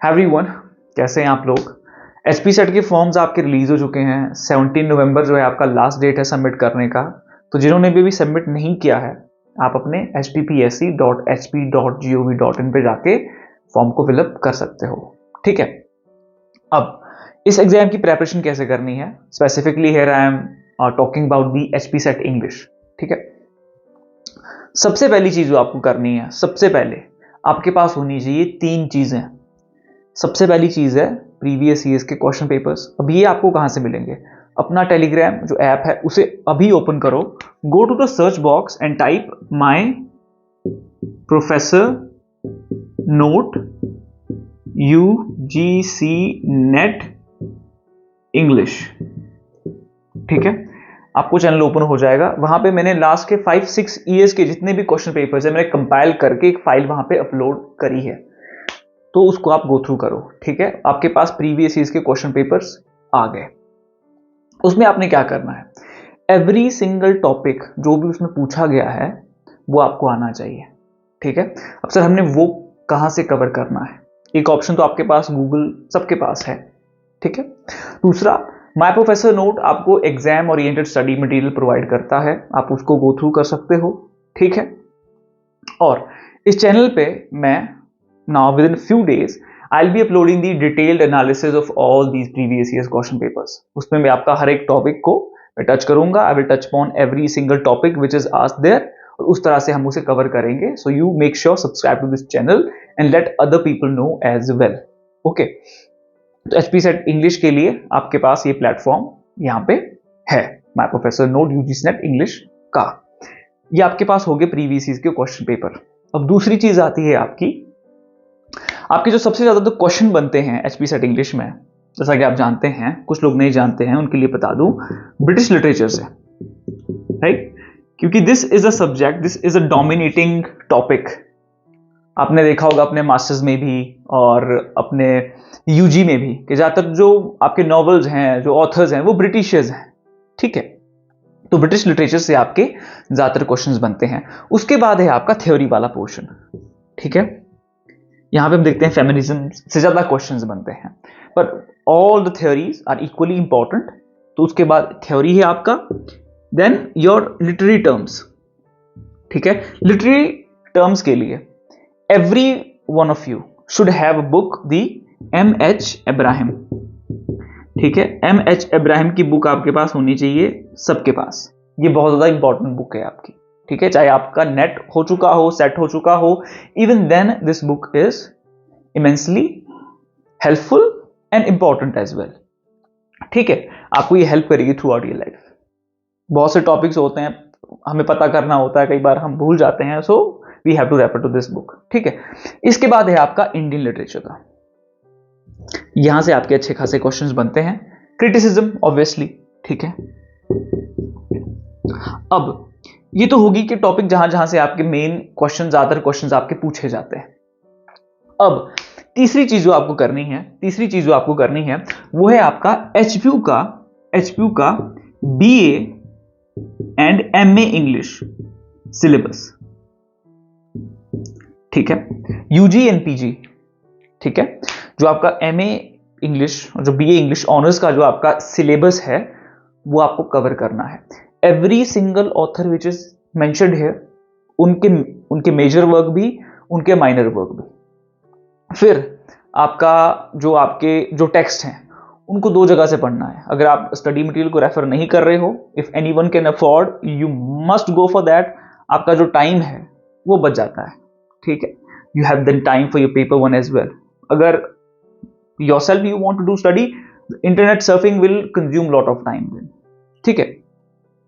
Everyone, कैसे हैं आप लोग। एचपी सेट के फॉर्म्स आपके रिलीज हो चुके हैं। 17 नवंबर जो है आपका लास्ट डेट है सबमिट करने का। तो जिन्होंने भी सबमिट नहीं किया है, आप अपने hppsc.hp.gov.in पे जाके फॉर्म को फिलअप कर सकते हो। ठीक है, अब इस एग्जाम की प्रेपरेशन कैसे करनी है, specifically here I am talking about the HP set English. ठीक है, सबसे पहली चीज जो आपको करनी है, सबसे पहले आपके पास होनी चाहिए 3 चीजें। सबसे पहली चीज है प्रीवियस ईयर्स के क्वेश्चन पेपर्स। अब ये आपको कहां से मिलेंगे? अपना टेलीग्राम जो ऐप है उसे अभी ओपन करो, go to the search box and type my professor note UGC NET English. ठीक है, आपको चैनल ओपन हो जाएगा। वहां पे मैंने लास्ट के 5-6 ईयर्स के जितने भी क्वेश्चन पेपर्स है मैंने कंपाइल करके एक फाइल वहां पे अपलोड करी है, तो उसको आप गो थ्रू करो। ठीक है, आपके पास प्रीवियस ईयर्स के क्वेश्चन पेपर्स आ गए। उसमें आपने क्या करना है, एवरी सिंगल टॉपिक जो भी उसमें पूछा गया है वो आपको आना चाहिए। ठीक है, अब सर हमने वो कहां से कवर करना है? एक ऑप्शन तो आपके पास गूगल सबके पास है। ठीक है, दूसरा माय प्रोफेसर नोट आपको exam oriented study material provide करता है, आप उसको गो थ्रू कर सकते हो। ठीक है, और इस चैनल पे मैं now within few days I'll be uploading the detailed analysis of all these previous years question papers। उसमें मैं आपका हर एक टॉपिक को मैं टच करूंगा। I will touch upon every single topic which is asked there, और उस तरह से हम उसे कवर करेंगे। So you make sure subscribe to this channel and let other people know as well। Okay, तो HP सेट इंग्लिश के लिए आपके पास ये प्लेटफॉर्म यहाँ पे है, my professor note UGC NET English का। ये आपके पास हो गए प्रीवियस ईयर के क्वेश्चन पेपर। अब दूसरी चीज आती है आपके जो सबसे ज्यादा तो क्वेश्चन बनते हैं एचपी सेट इंग्लिश में, जैसा कि आप जानते हैं, कुछ लोग नहीं जानते हैं उनके लिए बता दूं, ब्रिटिश लिटरेचर से, राइट? क्योंकि this is a subject, this is a dominating topic. आपने देखा होगा अपने मास्टर्स में भी और अपने यूजी में भी कि ज्यादातर जो आपके नॉवेल्स हैं, जो ऑथर्स हैं, वो ब्रिटिशर्स हैं। ठीक है, तो ब्रिटिश लिटरेचर से आपके ज्यादातर क्वेश्चंस बनते हैं। उसके बाद है आपका थ्योरी वाला पोर्शन। ठीक है, यहां पे हम देखते हैं फेमिनिज्म से ज्यादा क्वेश्चंस बनते हैं, पर all the theories are equally important. तो उसके बाद थ्योरी है आपका, देन योर लिटरेरी टर्म्स। ठीक है, लिटरेरी टर्म्स के लिए every one of you should have a book the एम.एच. इब्राहिम। ठीक है, एम.एच. इब्राहिम की बुक आपके पास होनी चाहिए, सबके पास। ये बहुत ज्यादा इंपॉर्टेंट बुक है आपकी। ठीक है, चाहे आपका नेट हो चुका हो, सेट हो चुका हो, even then this book is immensely helpful and important as well. ठीक है, आपको ये हेल्प करेगी थ्रू आउट योर लाइफ। बहुत से टॉपिक्स होते हैं, हमें पता करना होता है, कई बार हम भूल जाते हैं, so we have to refer to this book. ठीक है, इसके बाद है आपका इंडियन लिटरेचर का। यहां से आपके अच्छे खासे क्वेश्चंस बनते हैं, क्रिटिसिज्म ऑब्वियसली। ठीक है, अब ये तो होगी कि टॉपिक जहां जहां से आपके मेन क्वेश्चन, ज्यादातर क्वेश्चन आपके पूछे जाते हैं। अब तीसरी चीज जो आपको करनी है वो है आपका एचपीयू का BA and MA English syllabus. ठीक है, यूजी एंड पीजी। ठीक है, जो आपका एमए इंग्लिश और जो बीए इंग्लिश ऑनर्स का जो आपका सिलेबस है वो आपको कवर करना है। Every single author which is mentioned here, उनके मेजर वर्क भी, उनके माइनर वर्क भी। फिर आपके जो टेक्स्ट हैं उनको 2 जगह से पढ़ना है। अगर आप स्टडी मटेरियल को रेफर नहीं कर रहे हो, if anyone can afford, you must go for that. आपका जो टाइम है वो बच जाता है। ठीक है, you have then time for your paper 1 as well. अगर yourself you want to do study, internet surfing will consume lot of time then. ठीक है,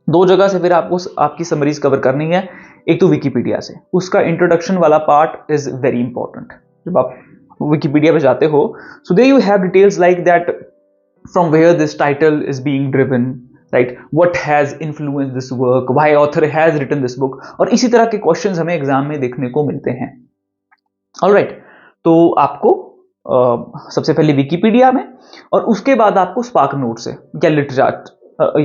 2 जगह से फिर आपको आपकी समरीज कवर करनी है। एक तो विकिपीडिया से, उसका इंट्रोडक्शन वाला पार्ट इज वेरी इंपॉर्टेंट। जब आप विकिपीडिया पे जाते हो, so there you have details like that, from where this title is being driven, right, what has influenced this work, why author has written this book, और इसी तरह के questions हमें एग्जाम में देखने को मिलते हैं। ऑलराइट, तो आपको सबसे पहले विकिपीडिया में, और उसके बाद आपको स्पार्क नोट से या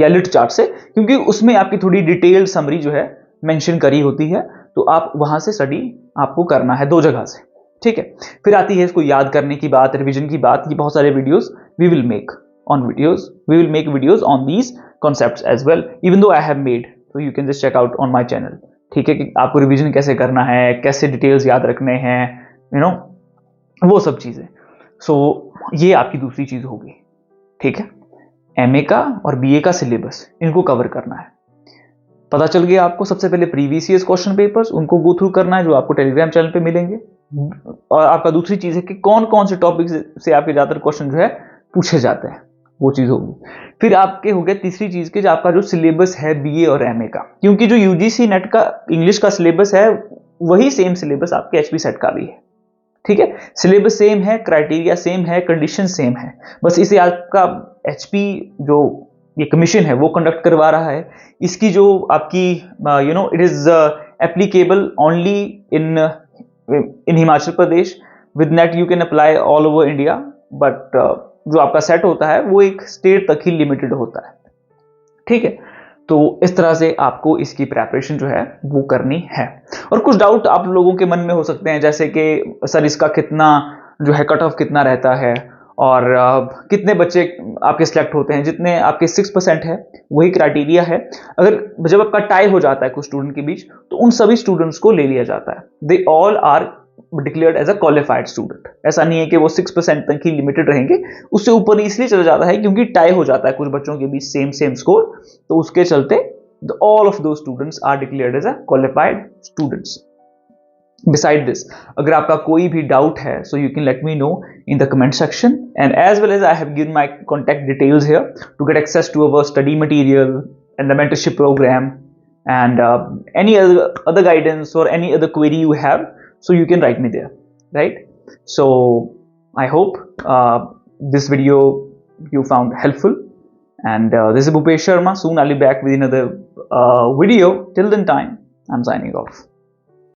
लिट चार्ट से, क्योंकि उसमें आपकी थोड़ी डिटेल्ड समरी जो है मेंशन करी होती है, तो आप वहां से स्टडी आपको करना है 2 जगह से। ठीक है। फिर आती है इसको याद करने की बात, रिवीजन की बात। ये बहुत सारे videos we will make videos on these concepts as well, even though I have made, so you can just check out on my channel। ठीक है, कि आपको रिवीजन कैसे करना है, कैसे डिटेल्स याद रखने हैं, वो सब चीजें। सो ये आपकी दूसरी चीज होगी। ठीक है, एमए का और बीए का सिलेबस, इनको कवर करना है। पता चल गया आपको। सबसे पहले प्रीवियस ईयर्स क्वेश्चन पेपर्स, उनको गो थ्रू करना है, जो आपको टेलीग्राम चैनल पे मिलेंगे। और आपका दूसरी चीज है कि कौन कौन से टॉपिक से आपके ज्यादातर क्वेश्चन जो है पूछे जाते हैं, वो चीज होगी। फिर आपके हो गया तीसरी चीज के, जो आपका जो सिलेबस है बीए और एमए का, क्योंकि जो यूजीसी नेट का इंग्लिश का सिलेबस है वही सेम सिलेबस आपके एचपी सेट का भी है। ठीक है, सिलेबस सेम है, क्राइटेरिया सेम है, कंडीशन सेम है, बस इसे आपका एचपी जो ये कमीशन है वो कंडक्ट करवा रहा है। इसकी जो आपकी it is applicable only in Himachal Pradesh. With net you can apply all over India, but जो आपका सेट होता है वो एक स्टेट तक ही लिमिटेड होता है। ठीक है, तो इस तरह से आपको इसकी प्रेपरेशन जो है वो करनी है। और कुछ डाउट आप लोगों के मन में हो सकते हैं, जैसे कि सर इसका कितना जो है कट ऑफ कितना रहता है, और कितने बच्चे आपके सिलेक्ट होते हैं। जितने आपके 6% है वही क्राइटेरिया है। अगर जब आपका टाई हो जाता है कुछ स्टूडेंट के बीच, तो उन सभी स्टूडेंट्स को ले लिया जाता है। They all are declared as a qualified student. ऐसा नहीं है कि वो 6% तक ही लिमिटेड रहेंगे, उससे ऊपर इसलिए चला जाता है क्योंकि टाई हो जाता है कुछ बच्चों के बीच सेम स्कोर, तो उसके चलते all of those students are declared as a qualified students. Beside this, अगर आपका कोई भी डाउट है, so you can let me know in the comment section, and as well as I have given my contact details here to get access to our study material and the mentorship program, and any other guidance or any other query you have, so you can write me there, right? So I hope this video you found helpful, and this is Bhupesh Sharma. Soon I'll be back with another video. Till then time, I'm signing off.